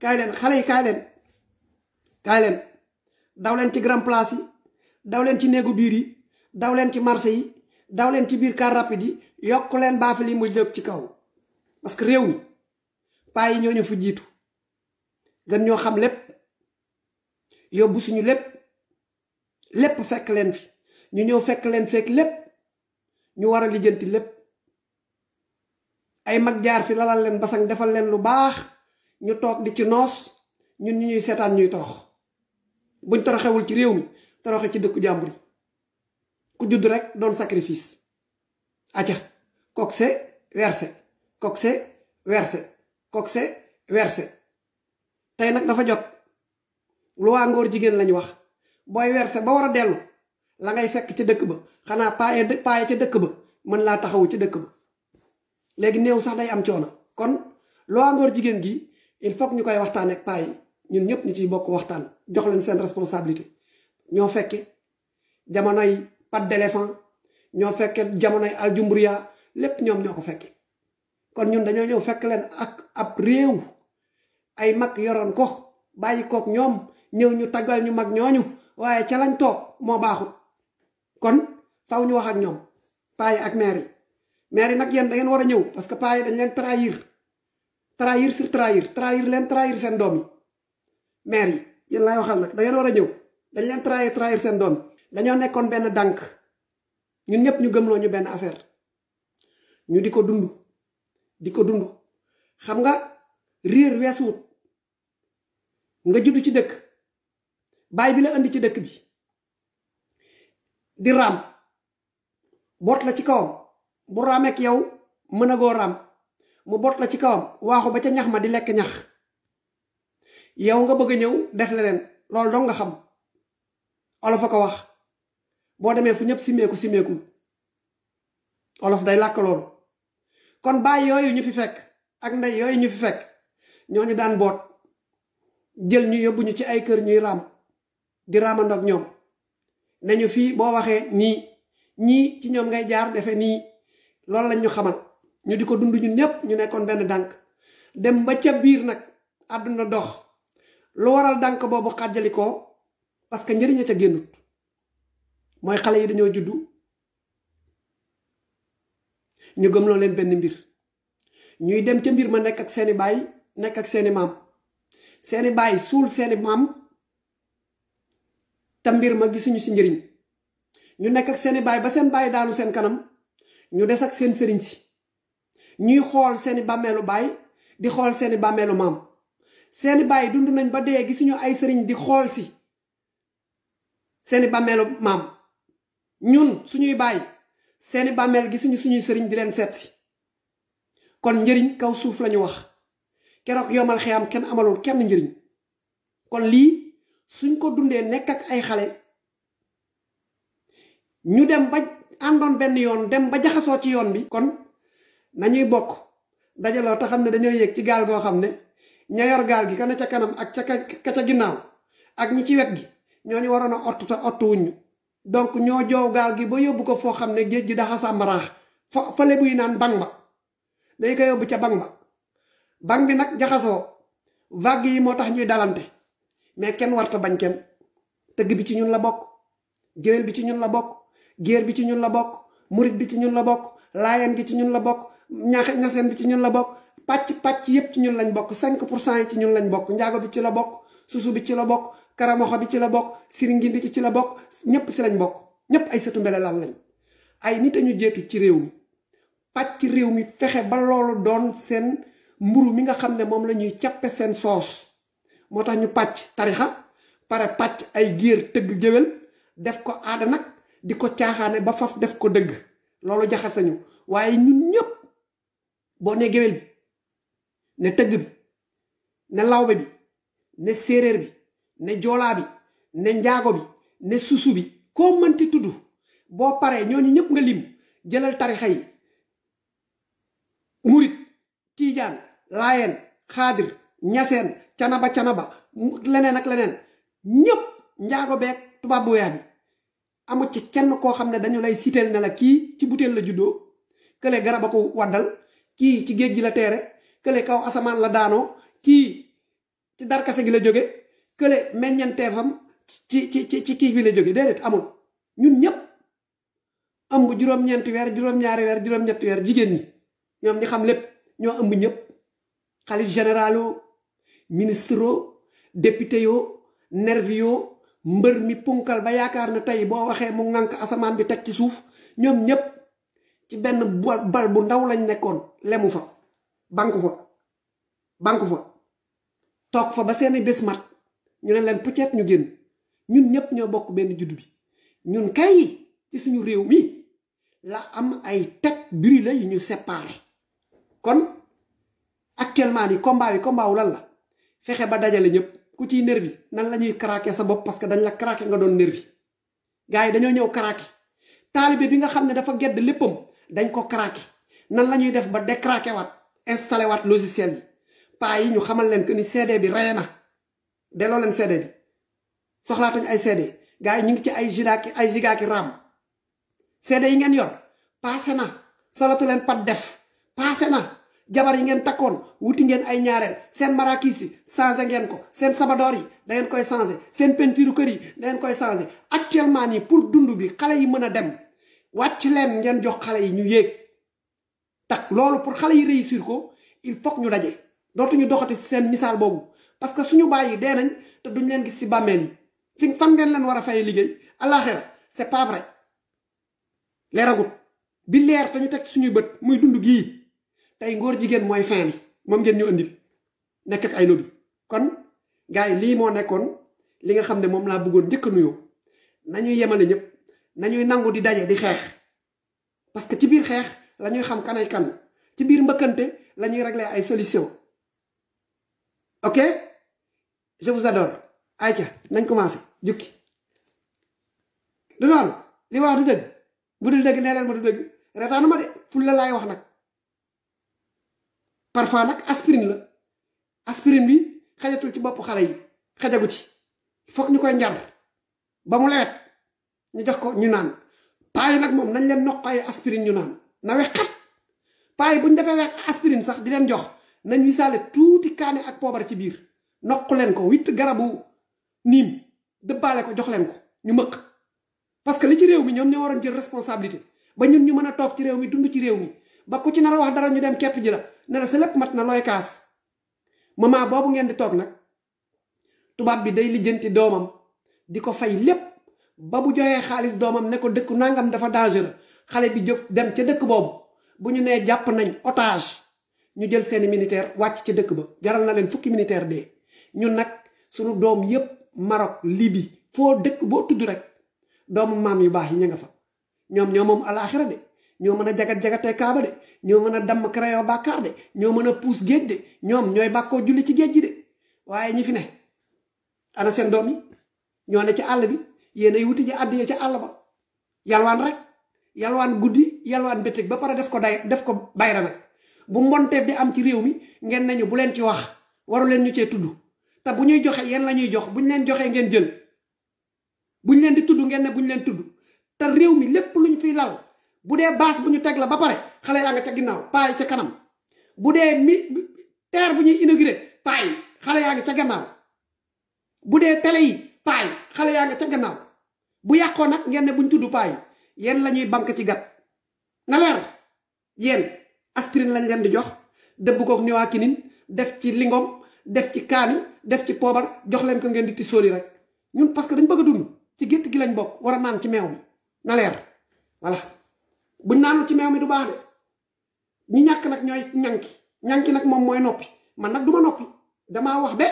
kaay leen xale yi kaay leen daw leen ci grand place yi daw leen ci néegu biir yi daw leen ci marché yi daw leen ci biir car rapide yi yokk leen baafali mu jóg ci kaw parce que réew mi paa yi ñoo ñu fu jiitu gën ñoo xam lépp yóbbu suñu lépp fekk leen fi ñu ñëw fekk leen fekk lépp ñu war a lijjanti lépp ay mag jaar fi lalal leen basang defal leen lu baax ñu toog di ci noos ñun ñu ñuy seetaan ñuy torox buñ toroxewul ci réew mi toroxe ci dëkku jàmbur yi ku judd rek doon sacrifice acca coxé versé coxé versé coxé versé tey nag dafa jot lu waa ngóor jigéen lañu wax booy versé ba war a dellu la ngay fekk ca dëkk ba xanaa paaye ca dëkk ba mën laa taxawu ci dëkk ba léegi néew sax day am coono kon lu waa ngóor jigéen gi il faut que ñu koy waxtaan ak paa yi ñun ñëpp ñu ciy bokk waxtaan jox leen seen responsabilité ñoo fekke jamonoy pat d'éléphant ñoo fekke jamonoy aljumburia lépp ñoom ñoo ko fekke kon ñun dañoo ñëw fekk leen ak ab réew ay mag yoroon ko bàyyi kook ñoom ñëw ñu taggal ñu mag ñooñu waaye ca lañ toog moo baaxut kon faw ñu wax ak ñoom paa yi ak maire yi nag yéen da ngeen war a ñëw parce que paa yi dañ leen trahir sur trahir leen trahir seen doom yi maire yi yéen laay waxal nag da ngeen war a ñëw dañ leen trahir seen doom yi dañoo nekkoon benn dànk ñun ñëpp ñu gëmloo ñu benn affaire ñu di ko dund xam nga réer weesuwut nga judd ci dëkk baay bi la indi ci dëkk bi di raam boot la ci kawam bu raameek yow mën a goo raam mu boot la ci kawam waaxu ba ca ñax ma di lekk ñax yow nga bëgg a ñëw def leneen loolu dong nga xam olof a ko wax boo demee fu ñëpp simeekul olof day làkk loolu kon baay yooyu ñu fi fekk ak ndey yooyu ñu fi fekk ñooñu daan boot jël ñu yóbbu ñu ci ay kër ñuy raam di raamandoog ñoom ne ñu fii boo waxee nii ñii ci ñoom ngay jaar defe nii loolu lañ ñu xamal ñu di ko dund ñun ñëpp ñu nekkoon benn dànk dem ba ca biir nag àdduna dox lu waral dànk boobu xàjjali ko parce que njëriñ a ca génnut mooy xale yi dañoo juddu ñu gëmloo leen benn mbir ñuy dem ca mbir ma nekk ak seeni baay nekk ak seeni maam seeni baay suul seeni maam te mbir ma gisuñu si njëriñ ñu nekk ak seeni baay ba seen baay daanu seen kanam ñu des ak seen sëriñ si ñuy xool seeni bàmmeelu baay di xool seeni bàmmeelu maam seeni baay dund nañ ba dee gisuñu ay sëriñ di xool si seeni bàmmeelu maam ñun suñuy baay seeni bàmmeel gisuñu suñuy sëriñ di leen seet si kon njëriñ kaw suuf lañu wax keroog yomal xiyam kenn amalul kenn njëriñ kon lii suñ ko dundee nekk ak ay xale ñu dem ba àndoon benn yoon dem ba jaxasoo ci yoon bi kon nañuy bokk dajaloo te xam ne dañoo yéeg ci gaal goo xam ne ña yor gaal gi ka ne ca kanam ak ka ca ginnaaw ak ñi ci wet gi ñooñu waroon a ottu te ottu wuñu donc ñoo joow gaal gi ba yóbbu ko foo xam ne géej gi daxa sàmbaraax fa lebu yi naan bang ba dañ ko yóbbu ca bang ba bang bi nag jaxasoo vague yi moo tax ñuy dalante mais kenn warta bañ kenn tëgg bi ci ñun la bokk géwél bi ci ñun la bokk géer bi ci ñun la bokk murit bi ci ñun la bokk laayeen gi ci ñun la bokk ñaseen bi ci ñun la bokk pàcc yépp ci ñun lañ bokk 5% yi ci ñun lañ bokk njaago bi ci la bokk susu bi ci la bokk karamoxo bi ci la bokk siringindi ki ci la bokk ñépp ci lañ bokk ñépp ay sëtu mbelelaan lañ ay nit a ñu jeetu ci réew mi pàcc réew mi fexe ba loolu doon seen mburu mi nga xam ne moom la ñuy cappe seen soos moo tax ñu pàcc tarixa pare pàcc ay géer tëgg géwél def ko aada nag di ko caaxaane ba faf def ko dëgg loolu jaxal sañu waaye ñun ñëpp boo ne géwél bi ne tëgg bi ne lawbe bi ne séeréer bi ne joolaa bi ne njaago bi ne susu bi koo mënti tudd boo paree ñooñu ñëpp nga lim jëlal tarixa yi murit tiijaan laayeen xaadir ñaseen canaba leneen ak leneen ñëpp njaago beeg tubaab bu weex bi amut ci kenn koo xam ne dañu lay siteel ne la kii ci butéel la juddoo kële garab a ko waddal kii ci géej gi la teere kële kaw asamaan la daanoo kii ci darkase gi la jóge kële meññanteefam ci kii bi la jóge déedéet amul. ñun ñëpp ëmb juróom-ñeenti weer juróom-ñaari weer juróom-ñetti weer jigéen ñi ñoom ñi xam lépp ñoo ëmb ñëpp xalif généralo ministre député yoo nervi yoo mbër mi punkal ba yaakaar na tey boo waxee mu ŋànk asamaan bi teg ci suuf ñoom ñëpp ci benn bal bu ndaw lañ nekkoon lemu fa banku fa toog fa ba seeni bés mat ñu ne leen peut-être ñu génn ñun ñëpp ñoo bokk benn juddu bi ñun kay ci suñu réew mi la am ay tête brûlée yu ñu séparé kon actuellement ni combat wu lan la fexe ba dajale ñëpp ku ciy nervi nan la ñuy craquer sa bopp parce que dañ la craquer nga doon nervi gars yi dañoo ñëw craquer taalibe bi nga xam ne dafa gedd léppam dañ ko craquer nan la ñuy def ba décraquer waat installé waat logiciel yi paa yi ñu xamal leen que ni CD bi rey na delloo leen CD bi soxlaatuñ ay CD gars yi ñu ngi ci ay giga ki RAM CD yi ngeen yor passé na solatu leen pat def passé na jabar yi ngeen takkoon wuti ngeen ay ñaareel seen marakis yi changé ngeen ko seen sabadoor yi da ngeen koy changé seen peinture kër yi da ngeen koy changé actuellement nii pour dund bi xale yi mën a dem wàcc leen ngeen jox xale yi ñu yéeg tak loolu pour xale yi réussir ko il faut ñu daje dootuñu doxati si seen misaal boobu parce que suñu bàyyi dee nañ te duñ leen gis si bàmmeel yi fan ngeen leen war a fay liggéey àllaaxira c'est pas vrai leeragut bi leer te ñu teg suñuy bët muy dund gii tey ngóor jigéen mooy fin bi moom ngeen ñu indil nekk ak ay lobby kon gars yi lii moo nekkoon li nga xam ne moom laa bëggoon njëkk a nuyoo nañuy yemale ñëpp nañuy nangu di daje di xeex parce que ci biir xeex la ñuy xam kanay kan ci biir mbëkkante la ñuy régler ay solution ok je vous adore ayca nañ commencé jukki du noonu li wax du dëgg bu dul dëgg nee leen ma du dëgg retaanu ma de ful la laay wax nag parfois nag aspirine bi xajatul ci bopp xale yi xajagu ci foog ñu koy njar ba mu lewet ñu jox ko ñu naan paa yi nag moom nañ leen noqaayu aspirine ñu naan na wex xat paa yi bu ñu defee wex aspirine sax di leen jox nañ wisaale tuuti kaane ak poobar ci biir noq leen ko 8 garabu niim dëbbaale ko jox leen ko ñu mëq parce que li ci réew mi ñoom ñoo waroon jël responsabilité ba ñun ñu mën a toog ci réew mi dund ci réew mi ba ku ci nar a wax dara ñu dem kepp ji la ne la sa lépp mat na looy kaas moment boobu ngeen di toog nag tubaab bi day lijjanti doomam di ko fay lépp ba bu joxee xaalis doomam ne ko dëkk nangam dafa dangereux xale bi jóg dem ca dëkk boobu bu ñu nee jàpp nañ otage ñu jël seeni militaire wàcc ca dëkk ba jaral na leen fukki militaire dee ñun nag suñu doom yépp Maroc Libye foo dëkk boo tudd rek doomu maam yu baax yi ñu nga fa ñoom ñoo moom alaaxira de ñoo mën a jagat-jagatee kaaba de ñoo mën a damm crayon bàkkaar de ñoo mën a puus géej de ñoom ñooy bàkkoo julli ci géej gi de waaye ñi fi ne ana seen doom yi ñoo ne ci àll bi yéen ay wuti ji àddiya ca àll ba yalwaan rek yalwaan guddi yalwaan bëccëg ba pare def ko bayra nag bu mbonteef di am ci réew mi ngeen nañu bu leen ci wax waru leen ñu cee tudd te bu ñuy joxe yéen la ñuy jox bu ñu leen joxee ngeen jël bu ñu leen di tudd ngeen ne bu ñu leen tudd te réew mi lépp lu ñu fiy lal bu dee baas bu ñu teg la ba pare xale yaa nga ca ginnaaw paa yi ca kanam bu dee terre bu ñuy inauguré paa yi xale yaa nga ca gannaaw bu dee télé yi paa yi xale yaa nga ca gannaaw bu yàqoo nag ngeen ne bu ñu tudd paa yi yéen la ñuy banque ci gat na leer yéen aspirine lañ leen di jox dëbb kook niwaakinin def ci lingom def ci kaani def ci poobar jox leen ko ngeen di tisooli rek ñun parce que dañ bëgg a dund ci gétt gi lañ bokk war a naan ci meew mi na leer voilà buñ naanul ci meew mi du baax de ñi ñàkk nag ñooy ñànki nag moom mooy noppi man nag du ma noppi damaa wax be